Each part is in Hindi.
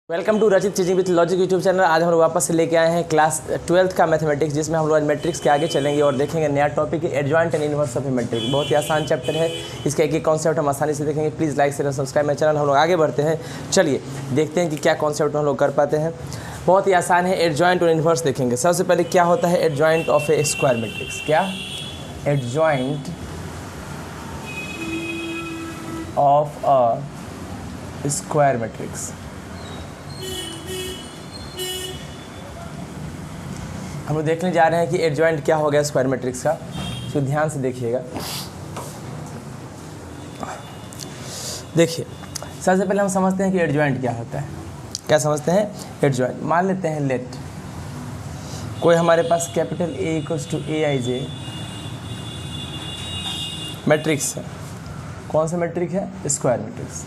वेलकम टू रचित teaching with logic YouTube channel. आज हम लोग वापस से लेके आए हैं क्लास 12th का मैथमेटिक्स, जिसमें हम लोग आज मैट्रिक्स के आगे चलेंगे और देखेंगे नया टॉपिक है adjoint and inverse of matrix. बहुत ही आसान चैप्टर है, इसका एक कॉन्सेप्ट हम आसानी से देखेंगे। प्लीज़ लाइक शेयर सब्सक्राइब मेरा चैनल। हम लोग आगे बढ़ते हैं, चलिए देखते हैं कि क्या कॉन्सेप्ट हम लोग कर पाते हैं। बहुत ही आसान है, एडजॉइंट और इनवर्स देखेंगे। सबसे पहले क्या होता है adjoint of a square matrix. क्या adjoint of a square matrix. हम लोग देखने जा रहे हैं कि एडजॉइंट क्या हो गया स्क्वायर मैट्रिक्स का, तो ध्यान से देखिएगा। देखिए, सबसे पहले हम समझते हैं कि एडजॉइंट क्या होता है। क्या समझते हैं एडजॉइंट? मान लेते हैं लेट कोई हमारे पास capital A equals to A I J matrix है। कौन सा मैट्रिक्स है? Square matrix.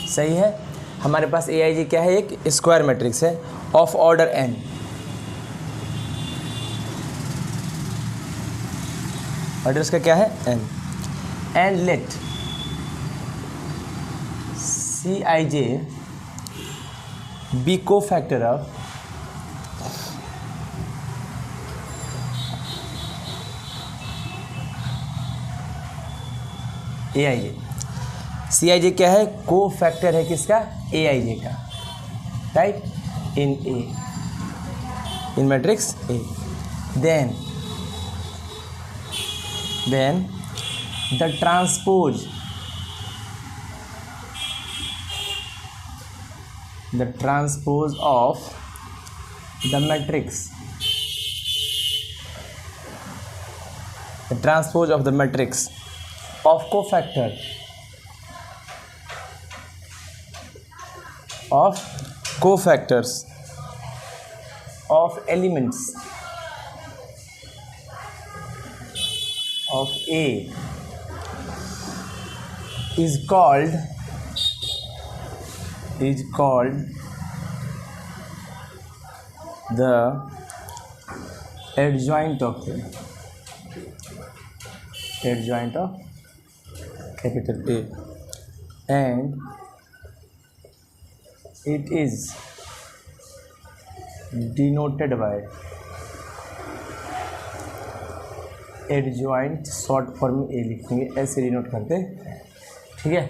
सही है। हमारे पास ए आई जी क्या है? एक स्क्वायर मैट्रिक्स है ऑफ ऑर्डर एन। ऑर्डर इसका क्या है? N. And let C I J be को factor of A I J. C I J क्या है? को फैक्टर है किसका? ए आई जे का, right, in A, in matrix A. Then the transpose of the matrix, of cofactor of cofactors of elements of A is called the adjoint of capital A, and it is denoted by adjoint, short form में ए लिखेंगे, ऐसे डिनोट करते हैं। ठीक है,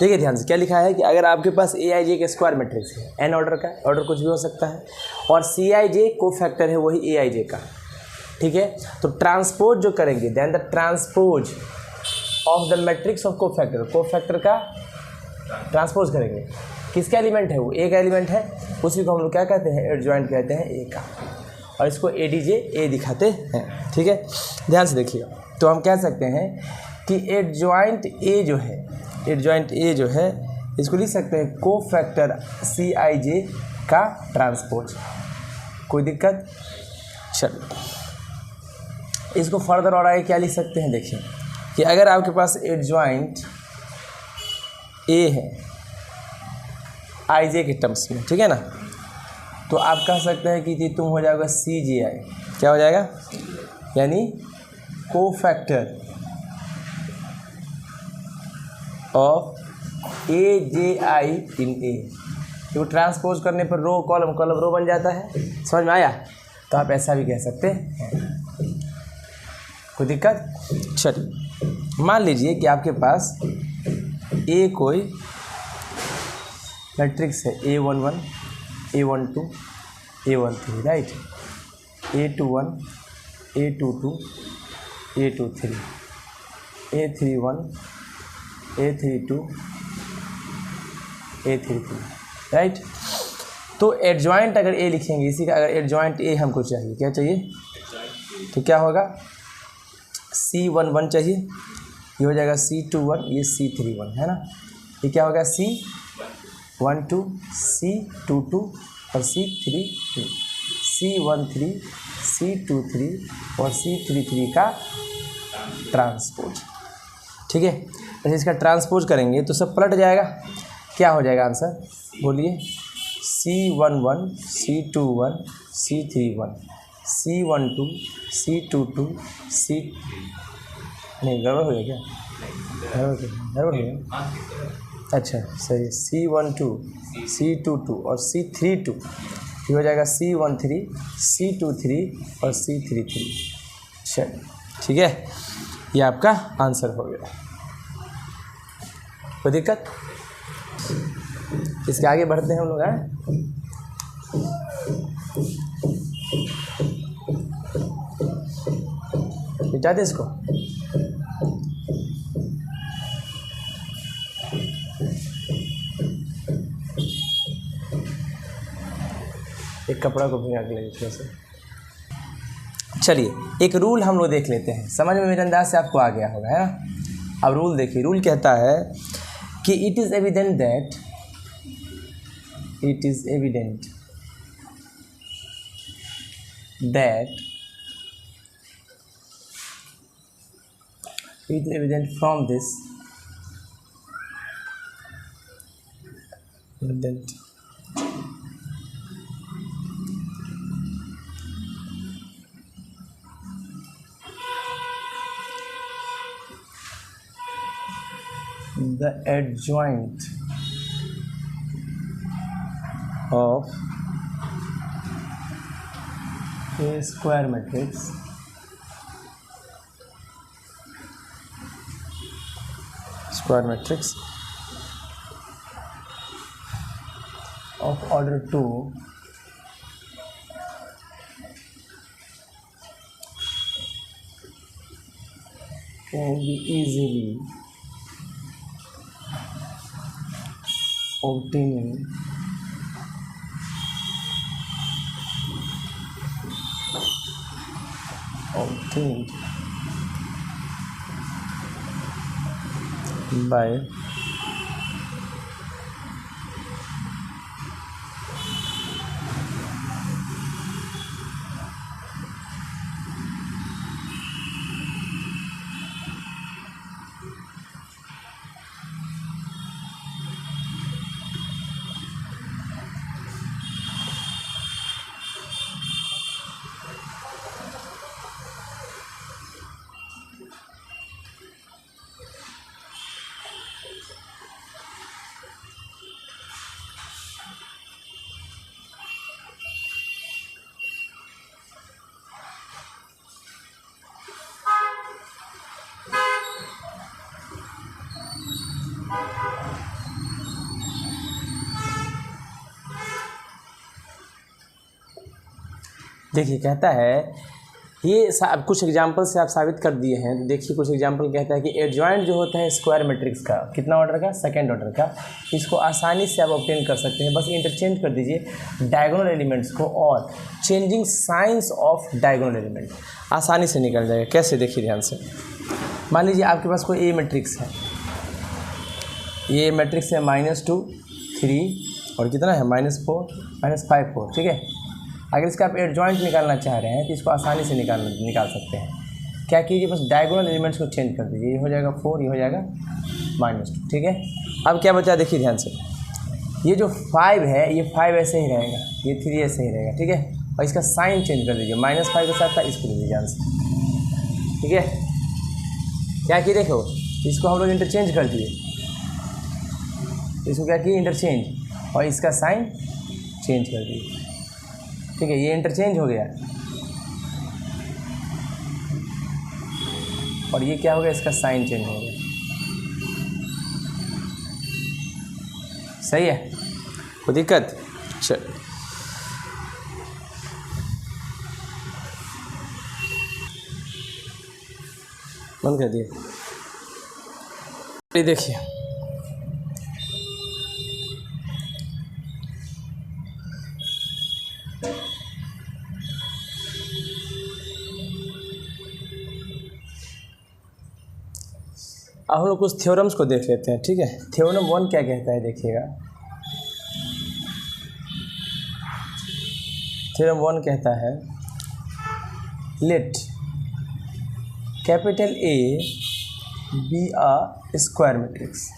देखिए ध्यान से क्या लिखा है कि अगर आपके पास ए आई जे के स्क्वायर मैट्रिक्स है, एन ऑर्डर का, ऑर्डर कुछ भी हो सकता है, और सी आई जे को फैक्टर है वही ए आई जे का, ठीक है, तो ट्रांसपोज जो करेंगे, then the transpose of the matrix of cofactor का ट्रांसपोज करेंगे। किसका एलिमेंट है? वो ए का एलिमेंट है, उसी को हम लोग क्या कहते हैं? एडजॉइंट कहते हैं ए का, और इसको ए डी जे ए दिखाते हैं। ठीक है, ध्यान से देखिएगा। तो हम कह सकते हैं कि एडजॉइंट ए जो है इसको लिख सकते हैं को फैक्टर सी आई जे का ट्रांसपोज। कोई दिक्कत? चलो इसको फर्दर और आगे क्या लिख सकते हैं? देखिए कि अगर आपके पास एडजॉइंट ए है आई जे के टर्म्स में, ठीक है ना, तो आप कह सकते हैं कि तुम हो जाएगा सी जे आई। क्या हो जाएगा? यानी को फैक्टर ऑफ ए जे आई इन ए। तो ट्रांसपोज करने पर रो कॉलम रो बन जाता है। समझ में आया? तो आप ऐसा भी कह सकते हैं। कोई दिक्कत? चलिए मान लीजिए कि आपके पास ए कोई मैट्रिक्स है, A11, A12, A13, right, A21, A22, A23, A31, A32, A33, right. तो एडजॉइंट अगर ए लिखेंगे, इसी का अगर एडजॉइंट ए हमको चाहिए, क्या चाहिए? तो क्या होगा? C11 चाहिए, ये हो जाएगा C21, ये C31 है ना, ये क्या होगा? C12, C22 और C33, C13, C23 और C33 का ट्रांसपोज। ठीक है, तो इसका ट्रांसपोज करेंगे तो सब पलट जाएगा। क्या हो जाएगा आंसर? बोलिए। C11, C21, C31, C12, C22, नहीं गड़बड़ हो गया क्या? गड़बड़ है। अच्छा सही, C12 C22 और C32, ये हो जाएगा C13 C23 और C33। चलिए ठीक है, ये आपका आंसर हो गया। कोई दिक्कत? इसके आगे बढ़ते हैं हम लोग। मिटा दे इसको। एक कपड़ा को भिगा के लगे से। चलिए एक रूल हम लोग देख लेते हैं, समझ में मेरे अंदाज से आपको आ गया होगा, है ना। अब रूल देखिए, रूल कहता है कि it is evident that from this the adjoint of a square matrix of order 2 can be easily obtained by देखिए कहता है, ये कुछ एग्जाम्पल से आप साबित कर दिए हैं। तो देखिए कुछ एग्जाम्पल कहता है कि एडजॉइंट जो होता है स्क्वायर मैट्रिक्स का, कितना ऑर्डर का, सेकंड ऑर्डर का, इसको आसानी से आप ऑब्टेन कर सकते हैं। बस इंटरचेंज कर दीजिए डायगोनल एलिमेंट्स को और changing science of diagonal element, आसानी से निकल जाएगा। कैसे, देखिए ध्यान से। मान लीजिए आपके पास कोई ए मैट्रिक्स है, ये मैट्रिक्स है -2 3 और कितना है -4 -5 4, ठीक है। अगर इसका आप एडजॉइंट निकालना चाह रहे हैं तो इसको आसानी से निकाल सकते हैं। क्या कीजिए, बस डायगोनल एलिमेंट्स को चेंज कर दीजिए, ये हो जाएगा 4, ये हो जाएगा -2, ठीक है। अब क्या बचा, देखिए ध्यान से, ये जो 5 है ये 5 ऐसे ही रहेगा, ये 3 ऐसे ही रहेगा, ठीक है। और इसका साइन चेंज कर दीजिए, -5 के साथ था, इसको दे दीजिए आंसर, ठीक है। क्या किए, देखो इसको हम लोग इंटरचेंज कर दिए, इसको क्या किए, इंटरचेंज, और इसका साइन चेंज कर दिए, ठीक है। ये इंटरचेंज हो गया और ये क्या हो गया, इसका साइन चेंज हो गया, सही है। कोई दिक्कत? चल बंद कर दिए। ये देखिए, अब हम लोग कुछ थ्योरम्स को देख लेते हैं, ठीक है। थ्योरम 1 क्या कहता है, देखिएगा। थ्योरम 1 कहता है, let capital A be a square matrix.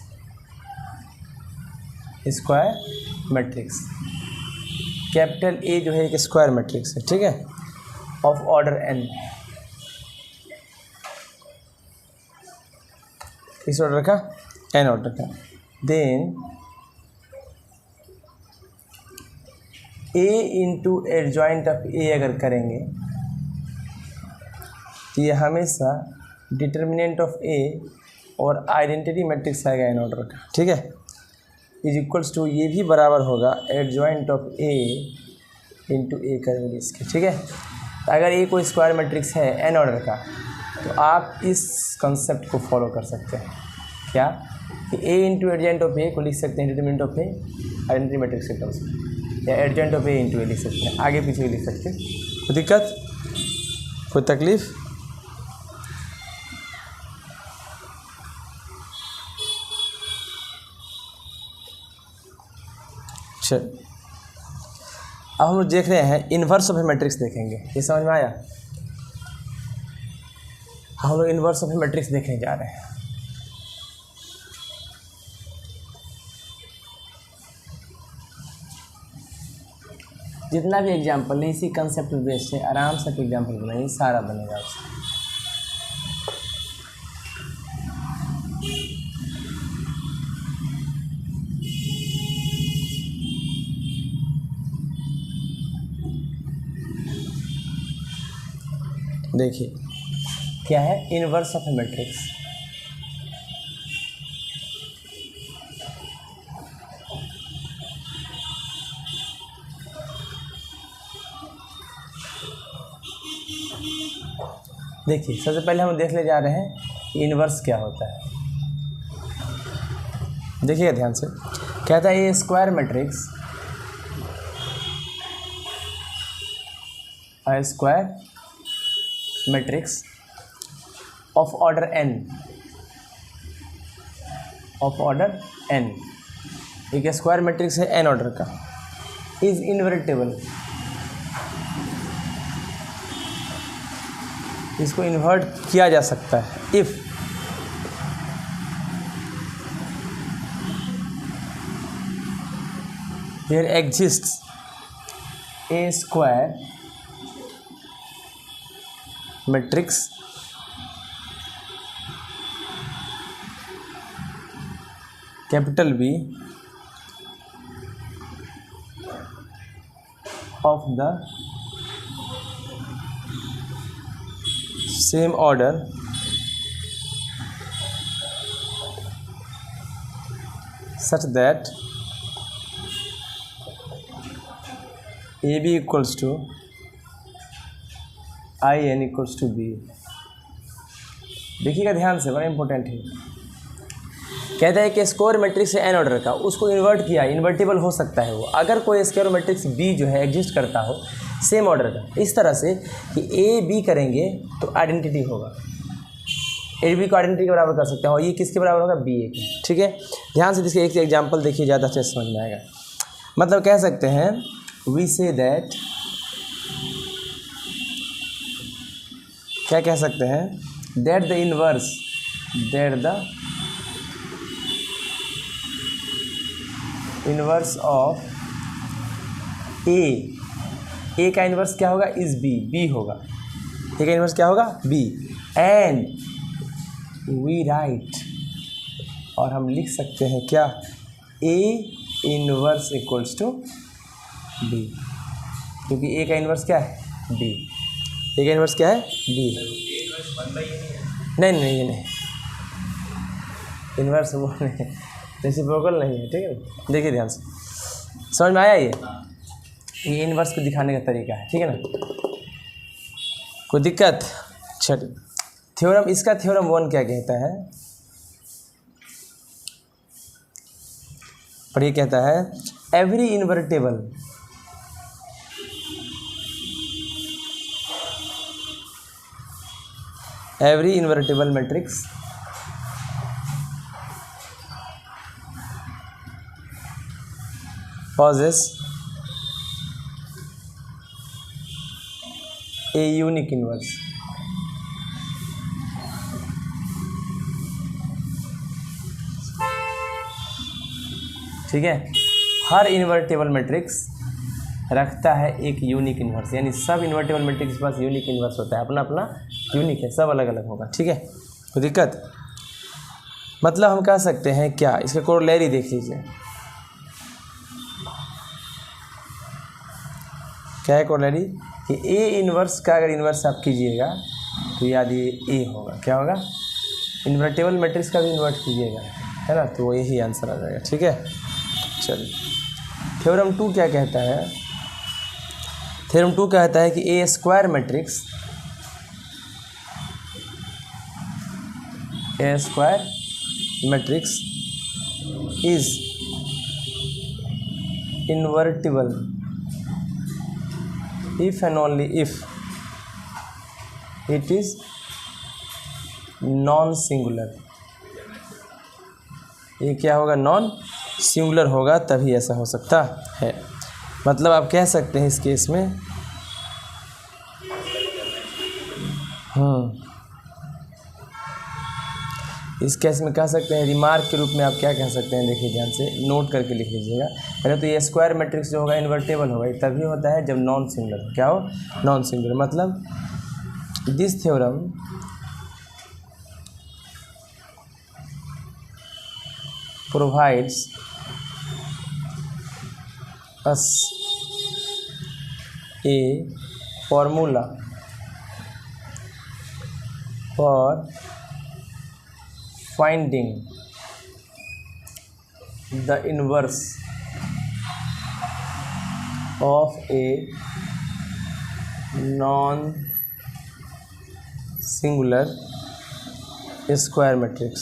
Capital A जो है एक स्क्वायर मैट्रिक्स है, ठीक है, ऑफ ऑर्डर n। किस ऑर्डर का, एन ऑर्डर का। Then A into adjoint of A अगर करेंगे तो ये हमेशा डिटर्मिनेंट ऑफ ए और आइडेंटिटी मैट्रिक्स आएगा एन ऑर्डर का, ठीक है, इज इक्वल्स टू ये भी बराबर होगा एडजॉइंट ऑफ ए इंटू ए करेंगे इसके, ठीक है। तो अगर ए कोई स्क्वायर मैट्रिक्स है एन ऑर्डर का तो आप इस कंसेप्ट को फॉलो कर सकते हैं, क्या कि ए इंटू एडजॉइंट ऑफ ए को लिख सकते हैं determinant of A identity matrix के टर्म्स में, या एडजॉइंट ऑफ ए इंटू ए लिख सकते हैं, आगे पीछे लिख सकते हैं, कोई दिक्कत, कोई तकलीफ। चल अब हम लोग देख रहे हैं इन्वर्स ऑफ ए मैट्रिक्स देखेंगे, ये समझ में आया। हम लोग इन्वर्स ऑफ ए मैट्रिक्स देखने जा रहे हैं। जितना भी एग्जाम्पल है इसी कंसेप्ट बेस्ड है, आराम से एग्जाम्पल बनाइए, सारा बनेगा उससे। देखिए क्या है इन्वर्स ऑफ ए मैट्रिक्स। देखिए सबसे पहले हम देखने जा रहे हैं कि इन्वर्स क्या होता है। देखिएगा ध्यान से, कहता है a square matrix, a square matrix of order n, एक स्क्वायर मैट्रिक्स है n ऑर्डर का, इज इन्वर्टेबल, इसको इन्वर्ट किया जा सकता है if there exists a square matrix capital B of the same order such that AB equals to IN equals to B। देखिएगा ध्यान से, बड़ा इंपॉर्टेंट है। कहता है कि स्क्वायर मैट्रिक्स है एन ऑर्डर का, उसको इन्वर्ट किया, इन्वर्टेबल हो सकता है वो, अगर कोई स्क्वायर मैट्रिक्स बी जो है एग्जिस्ट करता हो सेम ऑर्डर का, इस तरह से कि ए बी करेंगे तो आइडेंटिटी होगा, ए बी को आइडेंटिटी के बराबर कर सकते हैं, और ये किसके बराबर होगा, बी ए के, ठीक है। ध्यान से इसके एक एग्जाम्पल देखिए, ज़्यादा अच्छे समझ में आएगा। मतलब कह सकते हैं वी से दैट, क्या कह सकते हैं, that the inverse, that the inverse of A का इनवर्स क्या होगा, इज बी होगा, ए का इनवर्स क्या होगा, बी, एंड वी राइट, और हम लिख सकते हैं क्या, A inverse equals to B, क्योंकि ए का इनवर्स क्या है, बी, ए का इनवर्स क्या है, बी। नहीं ये नहीं, इनवर्स वो नहीं, रेसिप्रोकल नहीं है, ठीक है। देखिए ध्यान से, समझ में आया ये इनवर्स को दिखाने का तरीका है, ठीक है ना, कोई दिक्कत। चलिए थ्योरम, इसका थ्योरम 1 क्या कहता है, पढ़िए, कहता है every invertible matrix possess a unique inverse। ठीक है, हर इन्वर्टेबल मैट्रिक्स रखता है एक यूनिक इन्वर्स, यानी सब इन्वर्टेबल मैट्रिक्स के पास यूनिक इन्वर्स होता है, अपना अपना यूनिक है, सब अलग अलग होगा, ठीक है, कोई दिक्कत। मतलब हम कह सकते हैं क्या, इसका कोरोलरी देख लीजिए, क्या है कोरोलरी कि ए इन्वर्स का अगर इन्वर्स आप कीजिएगा तो याद ये ए होगा, क्या होगा, इन्वर्टेबल मैट्रिक्स का भी इन्वर्ट कीजिएगा, है ना, तो यही आंसर आ जाएगा। ठीक है, चलिए थ्योरम 2 क्या कहता है, थ्योरम 2 कहता है कि A square matrix, A square matrix is invertible if and only if it is non singular. ये क्या होगा, नॉन सिंगुलर होगा, तभी ऐसा हो सकता है। मतलब आप कह सकते हैं इस केस में इस केस में कह सकते हैं रिमार्क के रूप में आप क्या कह सकते हैं, देखिए ध्यान से नोट करके लिख लीजिएगा। पहले तो ये स्क्वायर मैट्रिक्स जो होगा इन्वर्टेबल होगा, ये तभी होता है जब नॉन सिंगुलर हो। क्या हो, नॉन सिंगुलर। मतलब this theorem provides us a formula for finding the inverse of a non-singular square matrix।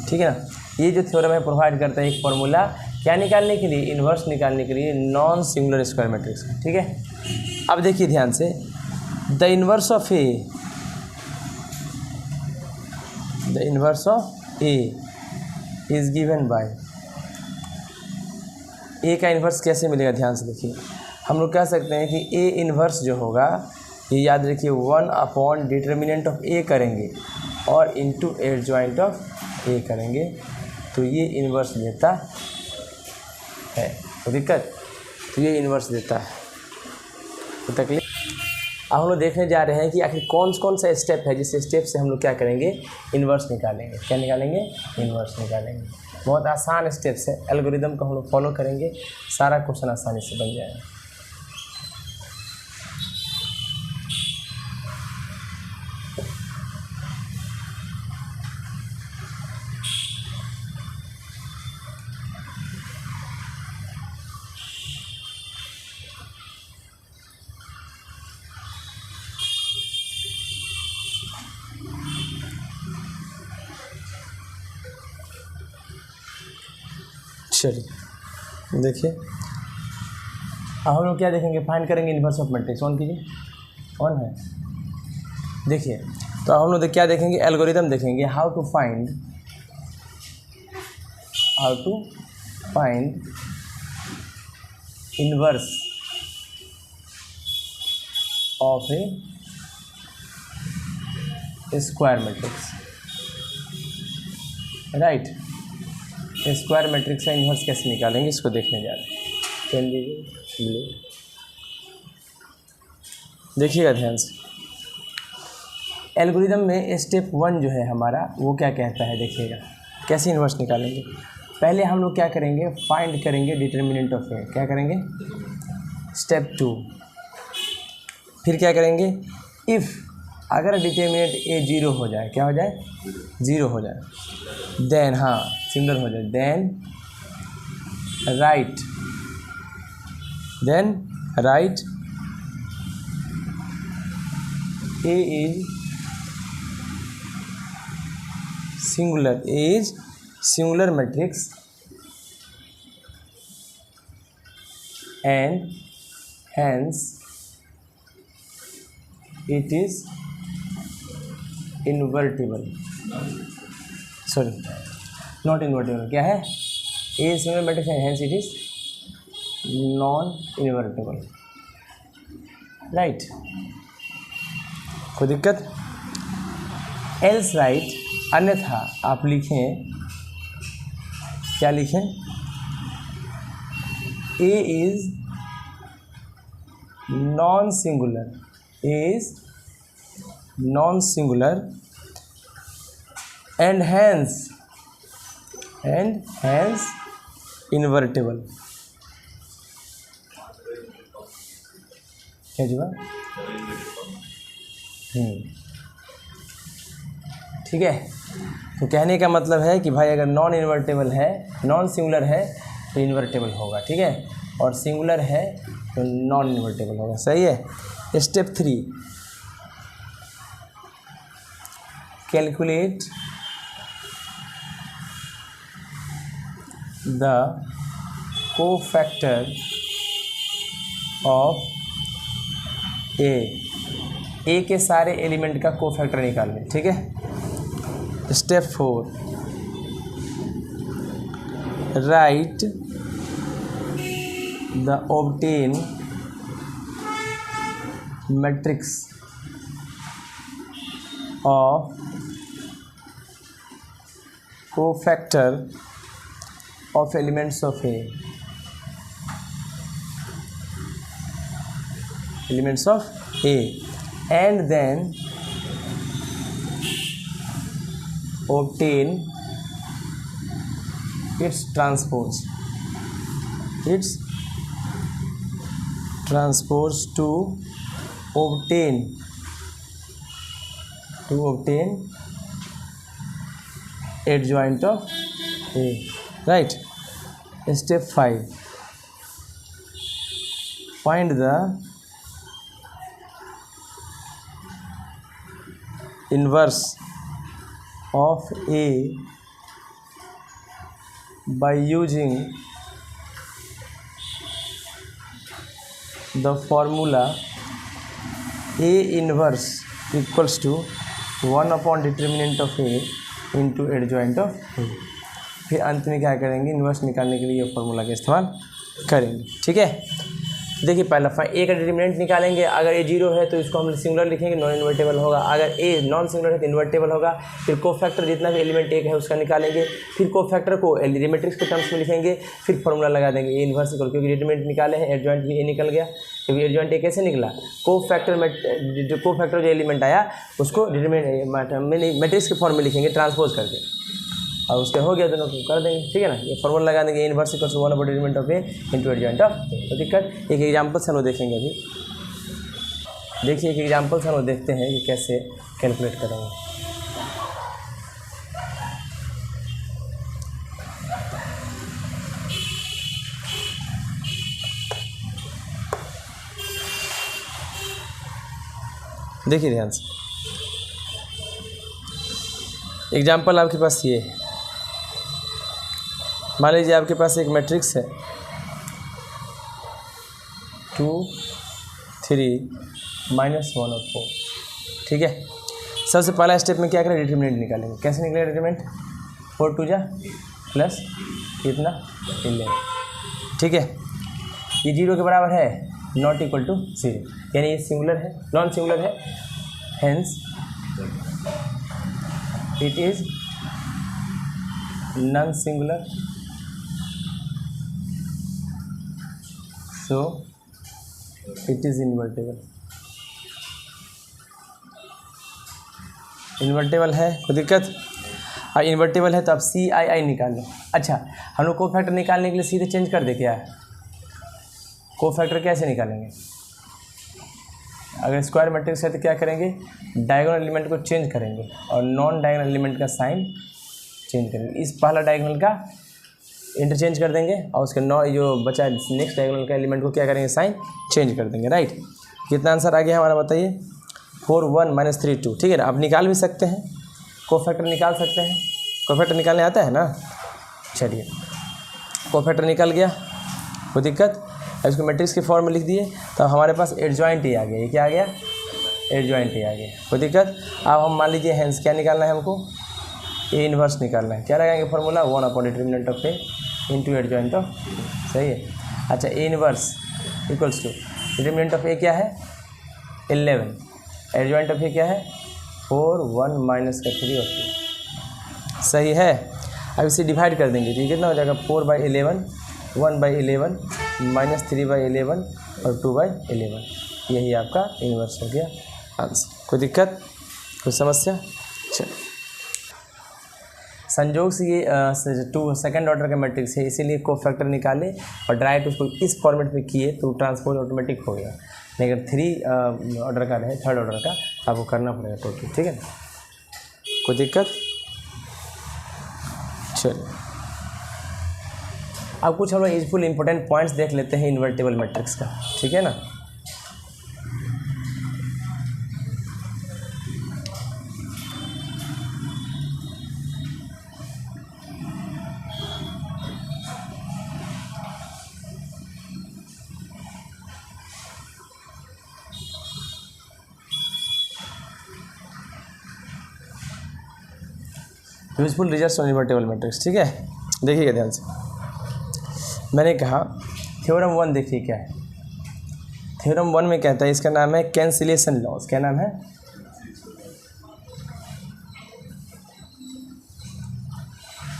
ठीक है ना, ये जो थ्योरम है प्रोवाइड करता है एक फॉर्मूला क्या निकालने के लिए, इन्वर्स निकालने के लिए नॉन सिंगुलर स्क्वायर मैट्रिक्स का। ठीक है, अब देखिए ध्यान से, the inverse of A is given by, A का इन्वर्स कैसे मिलेगा, ध्यान से देखिए। हम लोग कह सकते हैं कि ए इन्वर्स जो होगा, ये याद रखिए 1 डिटर्मिनेंट ऑफ ए करेंगे और इंटू एडजॉइंट ऑफ ए करेंगे, तो ये इन्वर्स देता है। तो दिक्कत, तो ये इन्वर्स देता है। तो तकलीफ, अब हम लोग देखने जा रहे हैं कि आखिर कौन कौन सा स्टेप है जिस स्टेप से हम लोग क्या करेंगे, इन्वर्स निकालेंगे। क्या निकालेंगे, इन्वर्स निकालेंगे। बहुत आसान स्टेप्स है, एल्गोरिदम को हम लोग फॉलो करेंगे, सारा क्वेश्चन आसानी से बन जाएगा। चलिए देखिए, अब हम लोग क्या देखेंगे, फाइंड करेंगे इन्वर्स ऑफ मैट्रिक्स। ऑन कीजिए, ऑन है। देखिए, तो अब हम लोग क्या देखेंगे, एल्गोरिदम देखेंगे, how to find inverse of a square matrix. Right, square matrix का इन्वर्स कैसे निकालेंगे, इसको देखने जा रहे हैं। पेन दीजिए, ब्लू, देखिएगा ध्यान से। एल्गोरिदम में स्टेप 1 जो है हमारा, वो क्या कहता है, देखिएगा कैसे इन्वर्स निकालेंगे। पहले हम लोग क्या करेंगे, फाइंड करेंगे डिटर्मिनेंट ऑफ ए। क्या करेंगे, स्टेप 2। फिर क्या करेंगे, इफ़ अगर डिटर्मिनेंट ए 0 हो जाए, क्या हो जाए, 0 हो जाए, देन, हाँ सिंगल हो जाए, then right A is singular matrix and hence it is invertible, sorry not invertible, क्या है, ए सिंगुलर मैट्रिक्स है, hence it is non invertible. Right, कोई दिक्कत, एल्स राइट, अन्यथा आप लिखें, क्या लिखें, A is non singular, A is non singular and hence invertible. क्या जुआ? ठीक है, तो कहने का मतलब है कि भाई अगर नॉन इन्वर्टेबल है, नॉन सिंगुलर है तो इन्वर्टेबल होगा, ठीक है, और सिंगुलर है तो नॉन इन्वर्टेबल होगा। सही है। Step 3, calculate the cofactor of A के सारे एलिमेंट का कोफैक्टर निकालने। ठीक है। Step 4, write the obtain matrix of cofactor of elements of A, and then obtain its transpose to obtain adjoint of A, right? Step 5, find the inverse of A by using the formula A inverse equals to 1 upon determinant of A into adjoint of A। फिर अंत में क्या करेंगे, इन्वर्स निकालने के लिए ये फॉर्मूला का इस्तेमाल करेंगे। ठीक है, देखिए पहला ए का डिटरमिनेंट निकालेंगे। अगर ए 0 है तो इसको हम सिंगुलर लिखेंगे, नॉन इन्वर्टेबल होगा। अगर ए नॉन सिंगुलर है तो इन्वर्टेबल होगा। फिर कोफैक्टर जितना भी एलिमेंट एक है उसका निकालेंगे। फिर कोफैक्टर को मैट्रिक्स के टर्म्स में लिखेंगे। फिर फॉर्मूला लगा देंगे ए इन्वर्स इक्वल, क्योंकि डिटरमिनेंट निकाले हैं, एडजॉइंट भी ए निकल गया। क्योंकि एडजॉइंट ए कैसे निकला, कोफैक्टर जो एलिमेंट आया उसको डिटरमिनेंट मैट्रिक्स के फॉर्म में लिखेंगे ट्रांसपोज करके, और उसके हो गया दोनों को कर देंगे। ठीक है ना, ये फॉर्मूला लगा देंगे inverse equal to 1 upon determinant of A into adjoint of A. तो दिक्कत एक एग्जांपल से हम लोग देखेंगे अभी। देखिए एक एग्जांपल से हम लोग देखते हैं कि कैसे कैलकुलेट करेंगे। देखिए ध्यान से, एग्जांपल आपके पास ये है। मान लीजिए आपके पास एक मैट्रिक्स है 2 3 -1 और 4। ठीक है, सबसे पहला स्टेप में क्या करें, डिटरमिनेंट निकालेंगे। कैसे निकलेगा डिटरमिनेंट, 4 2 जा प्लस कितना 11। ठीक है, ये 0 के बराबर है, नॉट इक्वल टू 0, यानी ये सिंगुलर है, नॉन सिंगुलर है, hence it is non singular, so it is invertible। Invertible है, कोई दिक्कत? और इन्वर्टेबल है तो अब CII निकाल लो। अच्छा, हम लोग कोफैक्टर निकालने के लिए सीधे चेंज कर दे क्या है, कोफैक्टर कैसे निकालेंगे? अगर स्क्वायर मैट्रिक्स है तो क्या करेंगे, डायगोनल एलिमेंट को चेंज करेंगे और नॉन डायगोनल एलिमेंट का साइन चेंज करेंगे। इस पहला डायगोनल का इंटरचेंज कर देंगे और उसके जो बचा नेक्स्ट डायगोनल का एलिमेंट को क्या करेंगे, साइन चेंज कर देंगे। राइट, कितना आंसर आ गया हमारा बताइए, 4 1 -3 2। ठीक है ना, आप निकाल भी सकते हैं, कोफैक्टर निकाल सकते हैं। कोफैक्टर निकालने आता है ना, चलिए कोफैक्टर निकल गया, कोई दिक्कत? अब इसको मैट्रिक्स के फॉर्म में लिख दिए तो हमारे पास एडजॉइंट ही आ गया। ये क्या आ गया, एडजॉइंट ही आ गया, कोई दिक्कत? अब हम मान लीजिए हेंस क्या निकालना है हमको, ए इन्वर्स निकालना है। क्या लगाएंगे formula, 1 upon determinant of A into adjoint of. सही है। अच्छा, A inverse equals to determinant of A क्या है 11, एडजॉइंट ऑफ ए क्या है 4 1 -3 और 2। सही है। अब इसे डिवाइड कर देंगे तो ये कितना हो जाएगा, 4/11 1/11 -3/11 और 2/11। यही आपका इन्वर्स हो गया आंसर। कोई दिक्कत? कोई समस्या? चलो, संयोग से ये सेकंड ऑर्डर का मैट्रिक्स है, इसीलिए कोफैक्टर निकाले और डायरेक्ट उसको इस फॉर्मेट में किए तो ट्रांसपोज ऑटोमेटिक हो गया। लेकिन 3 ऑर्डर का रहे, थर्ड ऑर्डर का आपको करना पड़ेगा टोटल, ठीक है ना, कोई दिक्कत? चलिए, अब कुछ हम लोग यूजफुल इंपॉर्टेंट पॉइंट्स देख लेते हैं इन्वर्टेबल मैट्रिक्स का, ठीक है ना। Useful results on invertible matrix, ठीक है, देखिएगा ध्यान से। मैंने कहा थ्योरम 1 देखिए क्या है। थ्योरम 1 में कहता है, इसका नाम है कैंसिलेशन लॉज। क्या नाम है?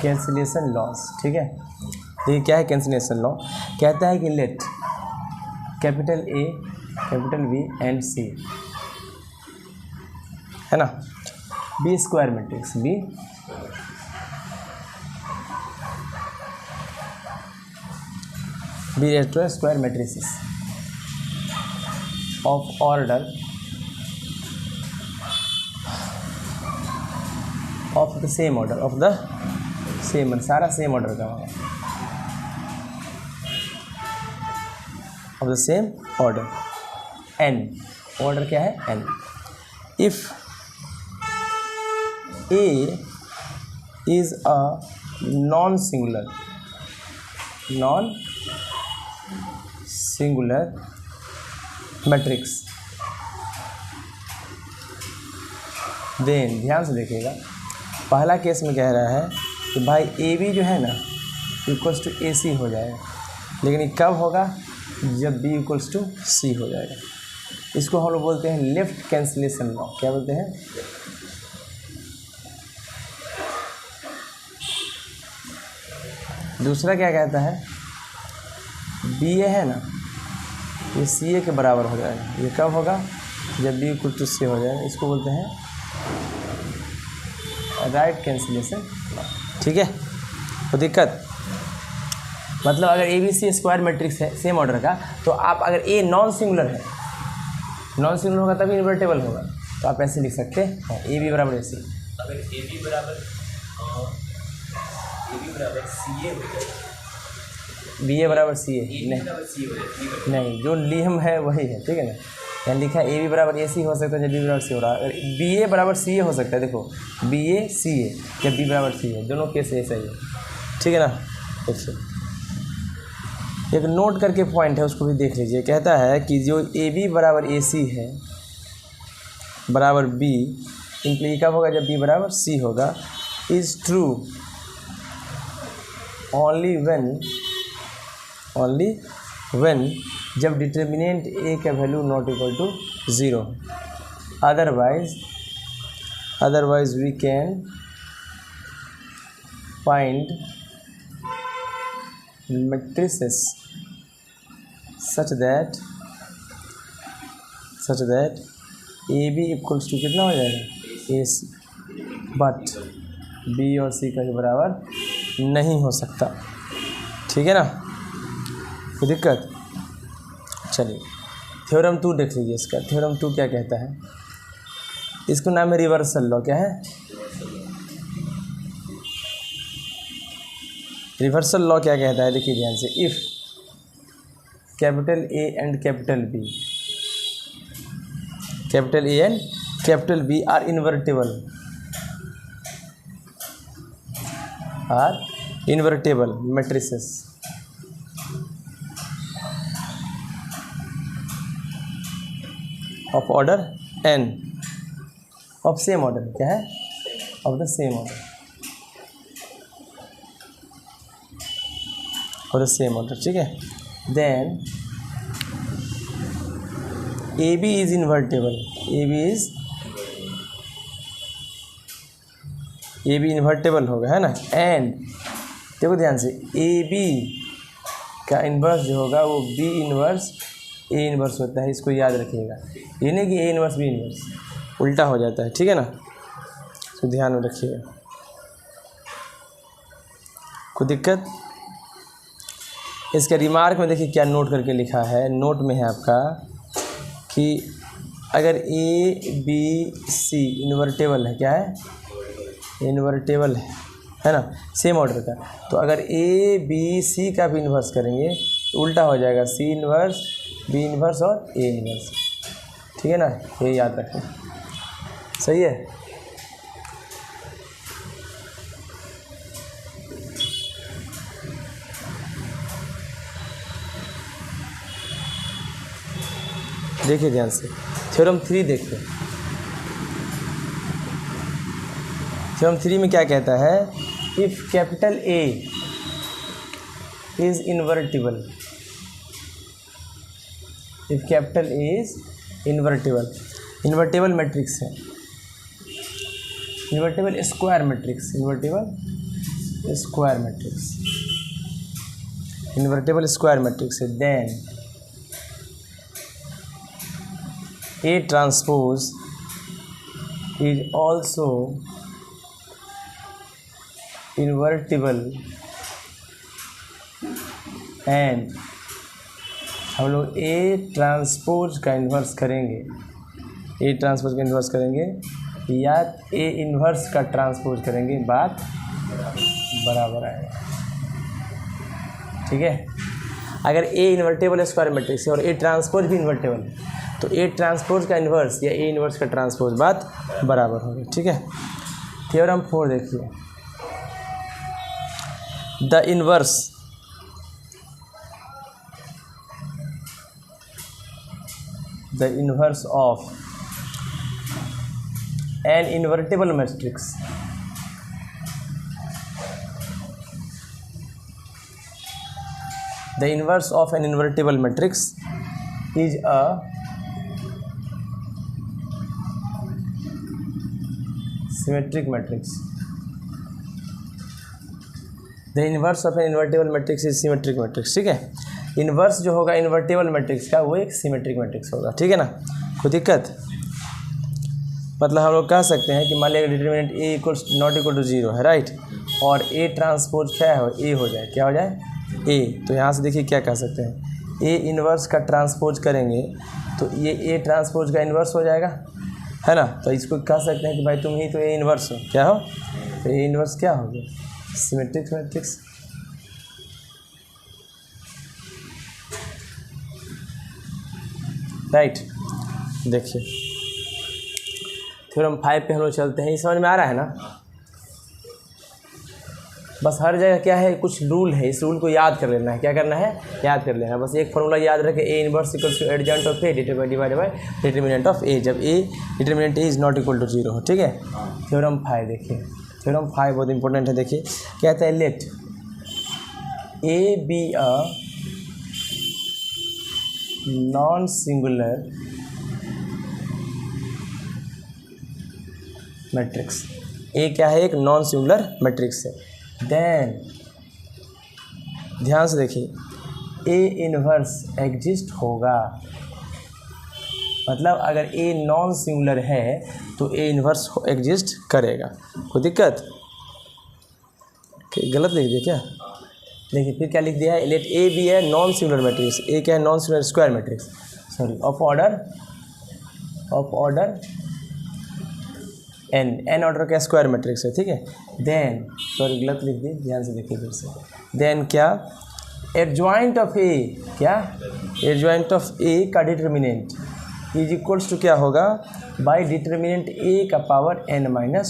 कैंसिलेशन लॉज, ठीक है। ये क्या है कैंसिलेशन लॉ? कहता है कि let capital A, capital B and C, है ना, बी स्क्वायर मैट्रिक्स, बी रेट्रो square matrices of order of the same order, of the same, सारा सेम ऑर्डर का होगा, of the same order, n, order क्या है? n। If A is a non-singular matrix, then ध्यान से देखिएगा, पहला केस में कह रहा है कि भाई ए बी जो है ना इक्वल्स टू ए सी हो जाएगा, लेकिन ये कब होगा? जब बी इक्वल्स टू सी हो जाएगा। इसको हम लोग बोलते हैं लेफ्ट कैंसिलेशन लॉ। क्या बोलते हैं? दूसरा क्या कहता है? बी ए है ना, ये सी ए के बराबर हो जाएगा। ये कब होगा? जब बी इक्वल टू सी हो जाएगा। इसको बोलते हैं राइट कैंसिलेशन, ठीक है। तो दिक्कत मतलब अगर A B C square matrix है सेम ऑर्डर का, तो आप अगर ए नॉन सिंगुलर है, नॉन सिंगुलर होगा तभी इन्वर्टेबल होगा, तो आप ऐसे लिख सकते हैं ए बी बराबर ए सी। अगर ए बी बराबर सी ए हो जाए, बी ए बराबर सी ए नहीं, जो नियम है वही है, ठीक है ना। यहाँ लिखा है ए बी बराबर ए सी हो सकता है जब बी बराबर सी हो रहा है, अगर बी ए बराबर सी ए हो सकता है, देखो बी ए सी ए जब बी बराबर सी है, दोनों केस ऐसा ही है, ठीक है ना। देखिए एक नोट करके पॉइंट है, उसको भी देख लीजिए। कहता है कि जो ए बी बराबर ए सी है बराबर बी, इनके कब होगा? जब बी बराबर सी होगा। इज़ ट्रू ओनली व्हेन जब डिटर्मिनेंट ए का value not equal to 0, otherwise we can find matrices such that A B equals to कितना हो जाएगा? ए सी, बट बी और सी का बराबर नहीं हो सकता, ठीक है ना। कोई दिक्कत? चलिए थ्योरम 2 देख लीजिए। इसका थ्योरम 2 क्या कहता है? इसको नाम है रिवर्सल लॉ। क्या है? रिवर्सल लॉ क्या कहता है? देखिए ध्यान से, if capital A and capital B are invertible matrices of order n, of same order, क्या है? ऑफ द सेम ऑर्डर, और द सेम ऑर्डर, ठीक है। Then A B is invertible, A B invertible होगा, है ना। एंड देखो ध्यान से, ए बी का इन्वर्स जो होगा वो बी इन्वर्स ए इन्वर्स होता है, इसको याद रखिएगा। ये नहीं कि ए इन्वर्स बी इन्वर्स, उल्टा हो जाता है, ठीक है ना, तो ध्यान में रखिएगा। कोई दिक्कत? इसके रिमार्क में देखिए क्या नोट करके लिखा है, नोट में है आपका कि अगर ए बी सी इन्वर्टेबल है, क्या है, इन्वर्टेबल है ना, सेम ऑर्डर का, तो अगर ए बी सी का भी इन्वर्स करेंगे तो उल्टा हो जाएगा, सी इन्वर्स बी इन्वर्स और ए इन्वर्स, ठीक है ना, ये याद रखें, सही है। देखिए ध्यान से, थ्योरम 3 देखिए, थ्योरम 3 में क्या कहता है, if capital A is invertible, if capital A is invertible, invertible matrix है, invertible square matrix, invertible square matrix, invertible square matrix है, then A transpose is also invertible and हम लोग A ट्रांसपोज का इन्वर्स करेंगे, A ट्रांसपोज का इन्वर्स करेंगे या A इन्वर्स का ट्रांसपोज करेंगे, बात बराबर आएगा, ठीक है। अगर A इन्वर्टेबल स्क्वायर मैट्रिक्स है और A ट्रांसपोज भी इन्वर्टेबल है तो ए ट्रांसपोज का इन्वर्स या ए इन्वर्स का ट्रांसपोज बात बराबर होगी, ठीक है। थ्योरम 4 देखिए, the inverse of an invertible matrix the inverse of an invertible matrix is a symmetric matrix, the inverse of an invertible matrix is symmetric matrix, ठीक है। इन्वर्स जो होगा इन्वर्टेबल मैट्रिक्स का वो एक सिमेट्रिक मैट्रिक्स होगा, ठीक है ना, कोई दिक्कत? मतलब हम लोग कह सकते हैं कि मान लिया determinant A equals not equal to 0 है, राइट, और ए ट्रांसपोज क्या है, ए हो जाए, क्या हो जाए, ए, तो यहाँ से देखिए क्या कह सकते हैं, ए इन्वर्स का ट्रांसपोज करेंगे तो ये ए ट्रांसपोज का इन्वर्स हो जाएगा, है ना, तो इसको कह सकते हैं कि भाई तुम ही तो ए इन्वर्स हो, क्या हो, तो ए इन्वर्स क्या हो गया, सिमेट्रिक मैट्रिक्स, राइट। देखिए थ्योरम 5 पे हम लोग चलते हैं, ये समझ में आ रहा है ना, बस हर जगह क्या है, कुछ रूल है, इस रूल को याद कर लेना है, क्या करना है, याद कर लेना है, बस एक फॉर्मूला याद रखें, A inverse equals to adjoint of A divided by determinant of A, जब A determinant A is not equal to 0 हो, ठीक है। थ्योरम 5 देखिए, थ्योरम 5 बहुत इंपॉर्टेंट है, देखिए कहता है let A be a non singular matrix, A क्या है, एक नॉन सिंगुलर मैट्रिक्स है, देन ध्यान से देखिए ए इन्वर्स एग्जिस्ट होगा, मतलब अगर ए नॉन सिंगुलर है तो ए इन्वर्स एग्जिस्ट करेगा, कोई दिक्कत? गलत लिख दिया क्या? देखिए फिर क्या लिख दिया है, लेट ए बी है नॉन सिंगुलर मैट्रिक्स, ए क्या है, non singular square matrix, sorry of order N order का स्क्वायर मैट्रिक्स है, ठीक है। देन सॉरी गलत लिख दी, ध्यान से देखिए फिर से, देन क्या, एडजॉइंट ऑफ ए, क्या, एडजॉइंट ऑफ ए का डिटरमिनेंट इज इक्वल्स टू क्या होगा, बाय डिटरमिनेंट ए का पावर n-1,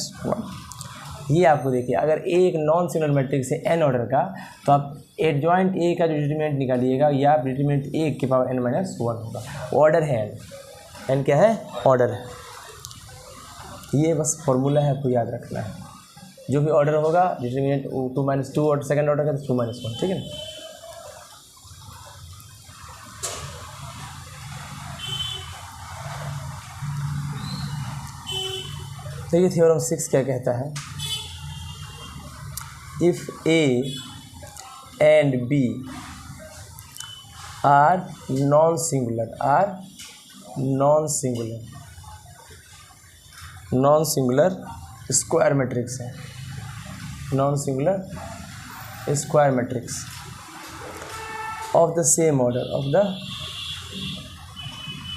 ये आपको देखिए अगर ए एक नॉन सिंगुलर मैट्रिक्स है एन ऑर्डर का तो आप एडजॉइंट ए का जो डिटरमिनेंट निकालिएगा या आप डिटरमिनेंट ए के पावर n-1 होगा, ऑर्डर है एन क्या है, ऑर्डर है, ये बस फॉर्मूला है, आपको याद रखना है, जो भी ऑर्डर होगा डिटरमिनेंट 2 -2 और सेकंड ऑर्डर का तो 2 - 1, ठीक है ना। तो ये थ्योरम 6 क्या कहता है, if A and B are non singular non singular square matrix है, non singular square matrix of the same order, of the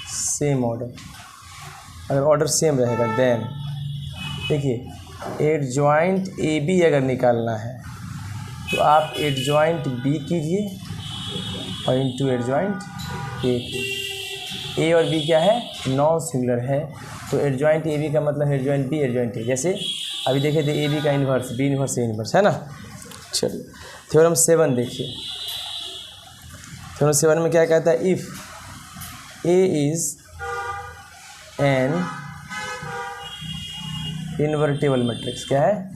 same order. अगर ऑर्डर सेम रहेगा देन देखिए एडजॉइंट ए बी अगर निकालना है तो आप एडजॉइंट बी कीजिए और इंटू एडजॉइंट ए कीजिए। ए और बी क्या है, नॉन सिंगुलर है, तो एडजॉइंट ए बी का मतलब एडजॉइंट बी एडजॉइंट ए। जैसे अभी देखे थे ए बी का inverse, B inverse A inverse है ना। चलिए थ्योरम 7 देखिए, थ्योरम 7 में क्या कहता है, if A is an invertible matrix, क्या है,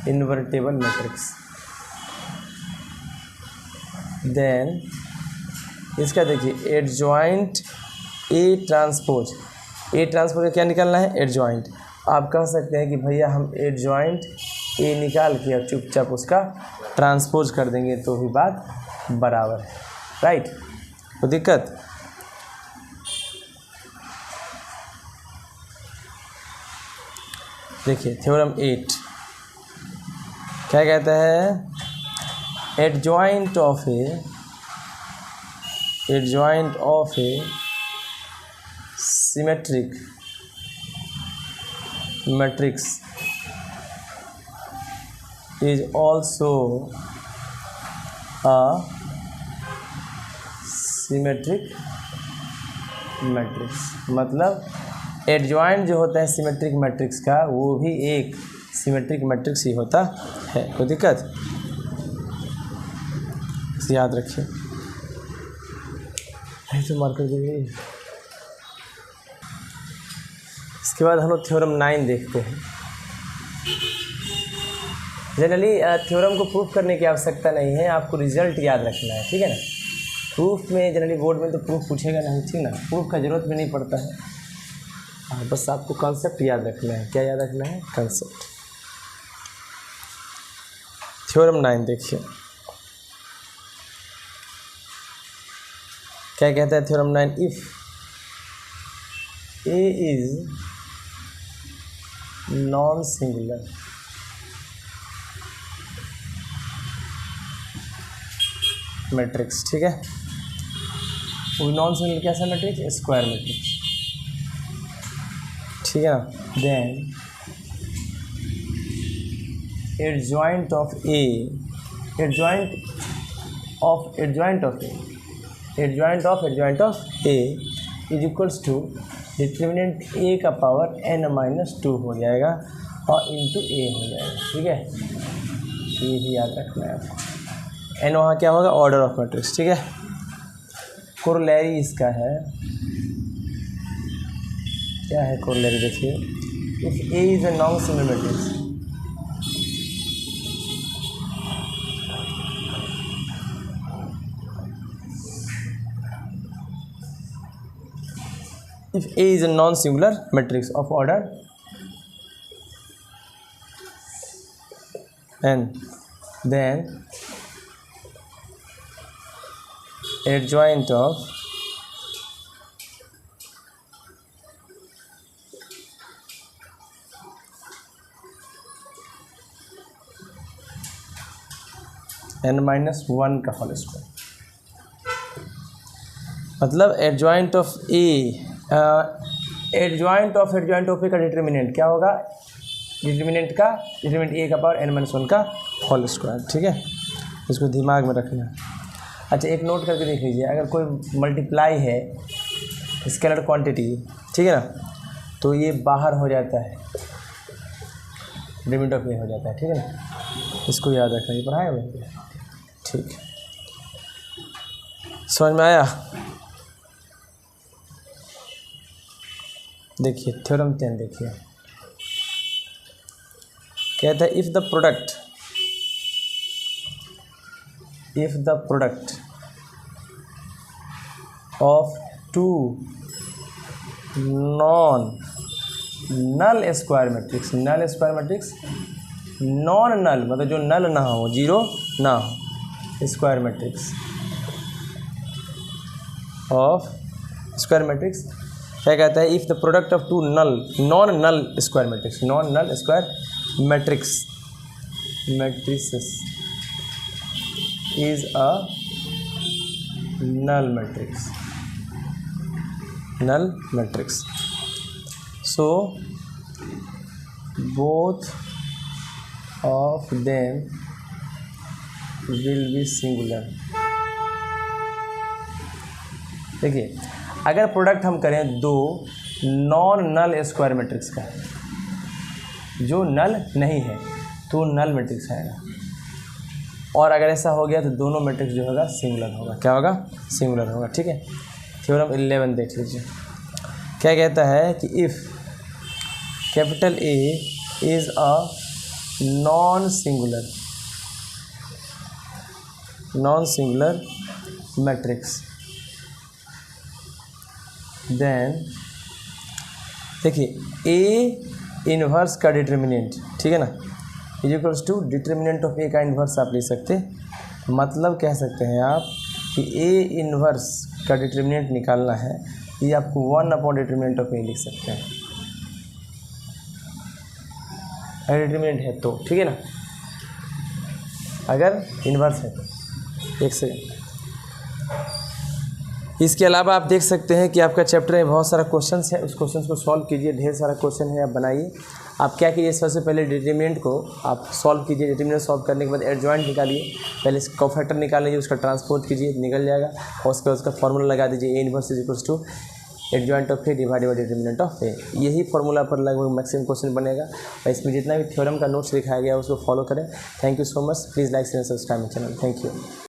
इन्वर्टेबल मैट्रिक्स, देन इसका देखिए adjoint A transpose, A transpose का क्या निकालना है, एडजॉइंट। आप कह सकते हैं कि भैया हम एडजॉइंट ए निकाल के और चुपचाप उसका ट्रांसपोज कर देंगे तो भी बात बराबर है, राइट। तो दिक्कत देखिए थ्योरम 8 क्या कहता है, adjoint of A symmetric matrix is also a symmetric matrix. मतलब एडजॉइंट जो होता है सिमेट्रिक मैट्रिक्स का वो भी एक सिमेट्रिक मैट्रिक्स ही होता है। कोई दिक्कत, इसे याद रखिए। तो मार्कर देंगे। इसके बाद हम लोग थ्योरम 9 देखते हैं। जनरली थ्योरम को प्रूफ करने की आवश्यकता नहीं है, आपको रिजल्ट याद रखना है, ठीक है ना। प्रूफ में जनरली बोर्ड में तो प्रूफ पूछेगा नहीं, ठीक ना, प्रूफ का जरूरत भी नहीं पड़ता है। हाँ, बस आपको कॉन्सेप्ट याद रखना है। क्या याद रखना है, कॉन्सेप्ट। थ्योरम 9 देखिए क्या कहता है theorem 9, if A is non singular matrix, ठीक है, वो नॉन सिंगुलर कैसा मैट्रिक्स, स्क्वायर मैट्रिक्स, ठीक है ना। Then adjoint of A is equals to determinant A का पावर n-2 हो जाएगा और इंटू ए हो जाएगा, ठीक है। ये भी याद रखना है आपको। एन वहाँ क्या होगा, ऑर्डर ऑफ मैट्रिक्स, ठीक है। कोरोलरी इसका है, क्या है कोरोलरी देखिए, if A is a non singular matrix, if A is a non-singular matrix of order n, then adjoint of n-1 का होल स्क्वायर। मतलब adjoint of A, adjoint of A का डिटर्मिनेंट क्या होगा, डिटर्मिनेंट ए का पावर n-1 का होल स्क्वायर, ठीक है। इसको दिमाग में रखना है। अच्छा एक नोट करके देख लीजिए, अगर कोई मल्टीप्लाई है स्केलर क्वांटिटी, ठीक है ना, तो ये बाहर हो जाता है, लिमिट ऑफ ए हो जाता है, ठीक है ना। इसको याद रखना, ये पढ़ाया हुआ, ठीक, समझ में आया। देखिए थ्योरम 10 देखिए, कहता है if the product of two non null square matrix, non null मतलब जो नल ना हो, जीरो ना हो, square matrix of square matrix क्या कहता है, if the product of two non null square matrix matrices is a null matrix, so both of them will be singular। देखिए, अगर प्रोडक्ट हम करें दो नॉन नल स्क्वायर मैट्रिक्स का, जो नल नहीं है तो नल मैट्रिक्स आएगा, और अगर ऐसा हो गया तो दोनों मैट्रिक्स जो होगा सिंगुलर होगा। क्या होगा, सिंगुलर होगा। ठीक है, थ्योरम 11 देख लीजिए, क्या कहता है कि if capital A is a non singular matrix, then देखिए ए इनवर्स का डिटर्मिनेंट, ठीक है ना, is equals to determinant of A का इन्वर्स आप ले सकते, मतलब कह सकते हैं आप कि ए इन्वर्स का डिटर्मिनेंट निकालना है, ये आपको 1/डिटर्मिनेंट ऑफ ए लिख सकते हैं, अगर डिटर्मिनेंट है तो, ठीक है ना, अगर इन्वर्स है तो। एक सेकेंड, इसके अलावा आप देख सकते हैं कि आपका चैप्टर में बहुत सारा क्वेश्चंस है, उस क्वेश्चंस को सॉल्व कीजिए, ढेर सारा क्वेश्चन है, आप बनाइए। आप क्या कीजिए, सबसे पहले डिटर्मिनेंट को आप सॉल्व कीजिए, डिटर्मिनेंट सॉल्व करने के बाद एडजॉइंट निकालिए, पहले कोफैक्टर निकाल लीजिए, उसका ट्रांसपोर्ट कीजिए, निकल जाएगा, और उसके बाद उसका फॉर्मूला लगा दीजिए, A inverse is equals to adjoint of A divided by determinant of A. यही फॉर्मूला पर लगभग मैक्सिमम क्वेश्चन बनेगा, और इसमें जितना भी थ्योरम का नोट्स दिखाया गया है उसको फॉलो करें। Thank you so much, please like share subscribe my channel, thank you.